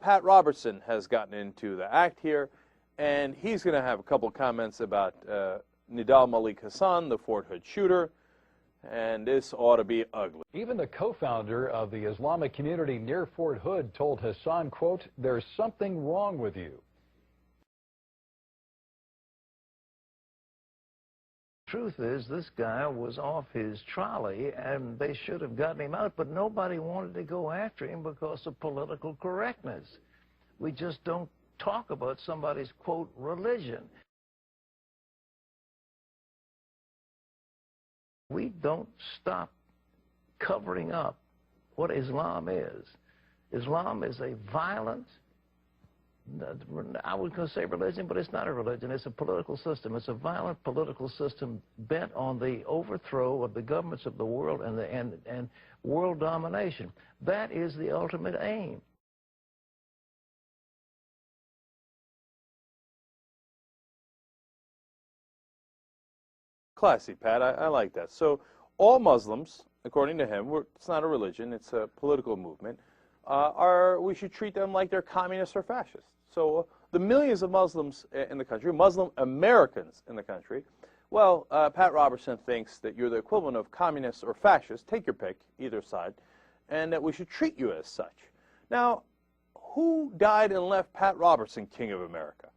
Pat Robertson has gotten into the act here, and he's going to have a couple of comments about Nidal Malik Hassan, the Fort Hood shooter, and this ought to be ugly. Even the co-founder of the Islamic community near Fort Hood told Hassan, quote, "There's something wrong with you." Truth is, this guy was off his trolley and they should have gotten him out, but nobody wanted to go after him because of political correctness. We just don't talk about somebody's, quote, religion. We don't stop covering up what Islam is. Islam is a violent, I was going to say religion, but it's not a religion. It's a political system. It's a violent political system bent on the overthrow of the governments of the world and world domination. That is the ultimate aim. Classy, Pat. I like that. So all Muslims, according to him, it's not a religion, it's a political movement, we should treat them like they're communists or fascists. So the millions of Muslims in the country, Muslim Americans in the country, well, Pat Robertson thinks that you're the equivalent of communists or fascists, take your pick, either side, and that we should treat you as such. Now, who died and left Pat Robertson king of America?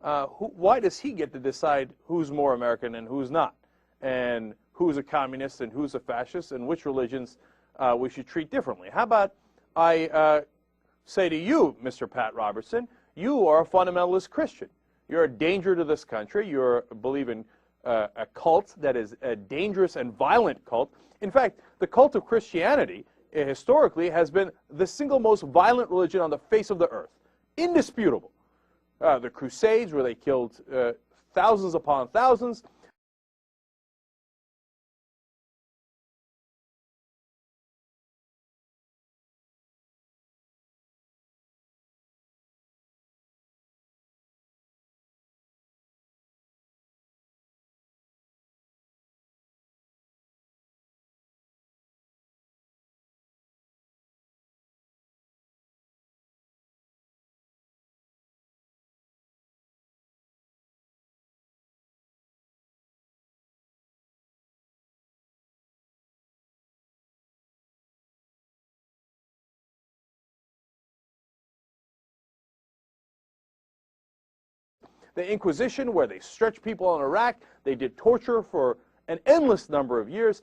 Why does he get to decide who's more American and who's not, and who's a communist and who's a fascist, and which religions we should treat differently? How about I say to you, Mr. Pat Robertson, you are a fundamentalist Christian. You're a danger to this country. You believe in a cult that is a dangerous and violent cult. In fact, the cult of Christianity historically has been the single most violent religion on the face of the earth. Indisputable. The Crusades, where they killed thousands upon thousands. The Inquisition, where they stretched people in Iraq, they did torture for an endless number of years.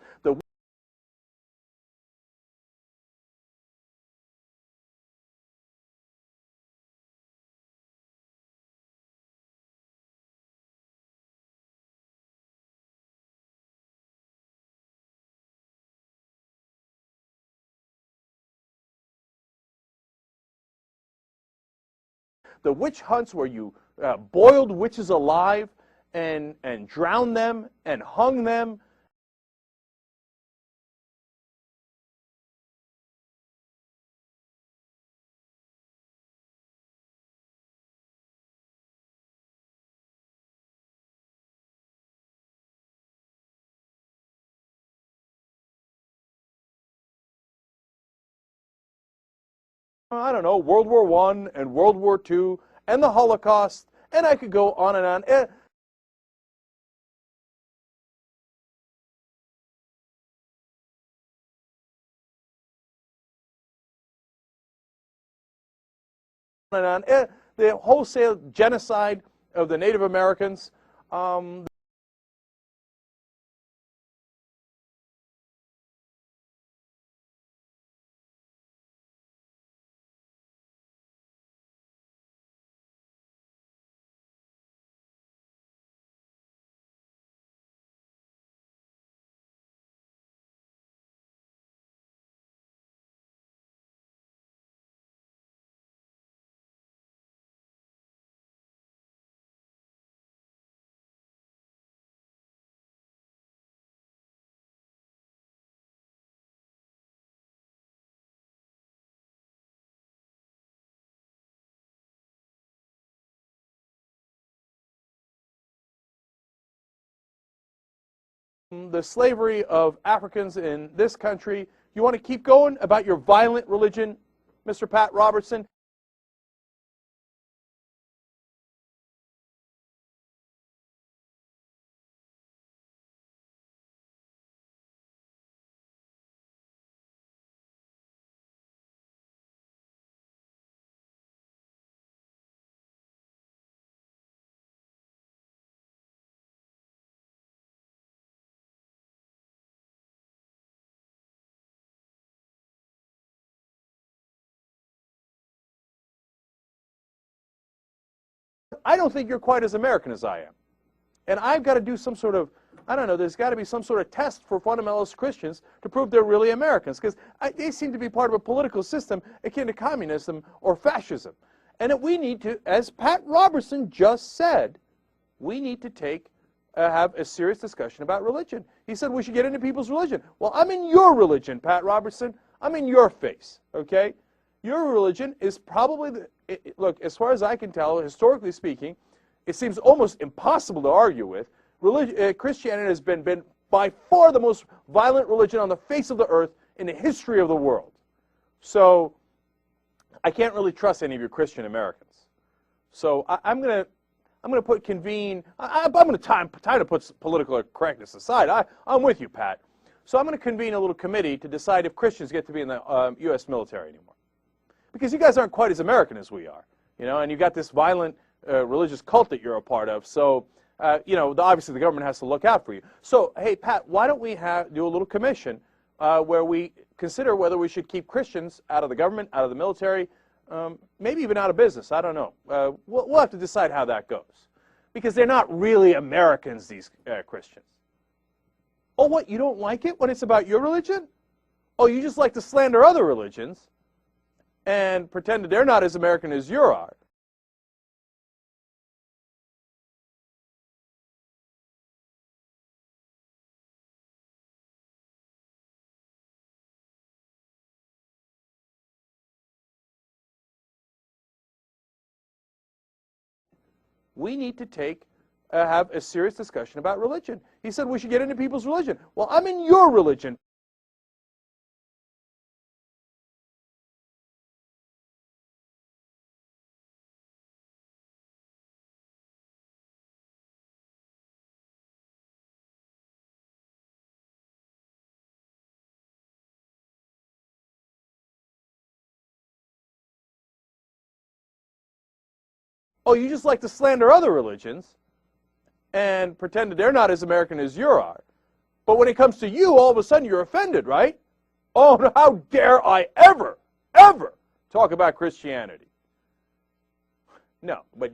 The witch hunts where you boiled witches alive and drowned them and hung them. I don't know, World War I and World War II and the Holocaust, and I could go on and on. The wholesale genocide of the Native Americans. The slavery of Africans in this country. You want to keep going about your violent religion, Mr. Pat Robertson? what? I don't think you're quite as American as I am. And I've got to do some sort of, I don't know, there's got to be some sort of test for fundamentalist Christians to prove they're really Americans, because they seem to be part of a political system akin to communism or fascism. And that we need to, as Pat Robertson just said, we need to have a serious discussion about religion. He said we should get into people's religion. Well, I'm in your religion, Pat Robertson. I'm in your face, okay? Your religion is probably, look, as far as I can tell, historically speaking, it seems almost impossible to argue with. Christianity has been by far the most violent religion on the face of the earth in the history of the world. So I can't really trust any of your Christian Americans. So I'm going to convene. I'm going to time to put political correctness aside. I'm with you, Pat. So I'm going to convene a little committee to decide if Christians get to be in the U.S. military anymore, because you guys aren't quite as American as we are, you know, and you've got this violent religious cult that you're a part of. So you know, obviously the government has to look out for you. So hey, Pat, why don't we do a little commission where we consider whether we should keep Christians out of the government, out of the military, maybe even out of business. I don't know. We'll have to decide how that goes, because they're not really Americans, these Christians. Oh, what, you don't like it when it's about your religion? Oh, you just like to slander other religions and pretend that they're not as American as you are. We need to have a serious discussion about religion. He said we should get into people's religion. Well, I'm in your religion. Oh, you just like to slander other religions and pretend that they're not as American as you are. But when it comes to you, all of a sudden you're offended, right? Oh, how dare I ever talk about Christianity? No, but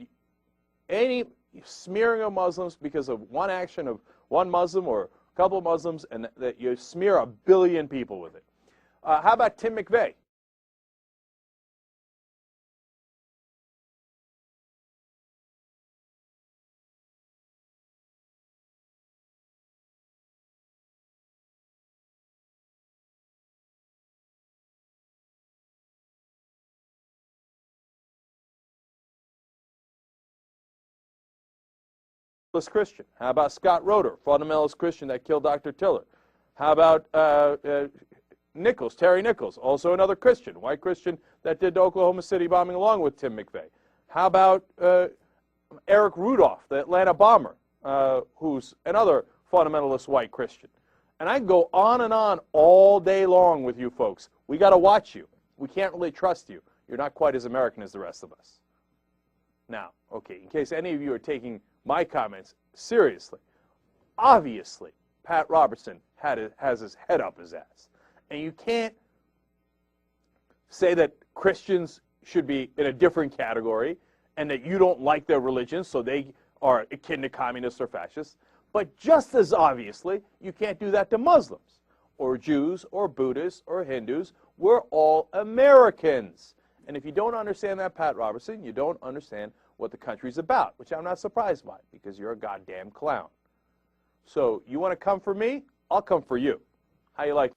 any smearing of Muslims because of one action of one Muslim or a couple of Muslims, and that you smear 1 billion people with it. How about Tim McVeigh? Christian. How about Scott Roeder, fundamentalist Christian that killed Dr. Tiller? How about Nichols, Terry Nichols, also another Christian, white Christian that did the Oklahoma City bombing along with Tim McVeigh? How about Eric Rudolph, the Atlanta bomber, who's another fundamentalist white Christian? And I can go on and on all day long with you folks. We got to watch you. We can't really trust you. You're not quite as American as the rest of us. Now, okay, in case any of you are taking my comments seriously, obviously Pat Robertson has his head up his ass. And you can't say that Christians should be in a different category and that you don't like their religion, so they are akin to communists or fascists. But just as obviously, you can't do that to Muslims or Jews or Buddhists or Hindus. We're all Americans. And if you don't understand that, Pat Robertson, you don't understand what the country's about, which I'm not surprised by, because you're a goddamn clown. So you want to come for me? I'll come for you. How you like?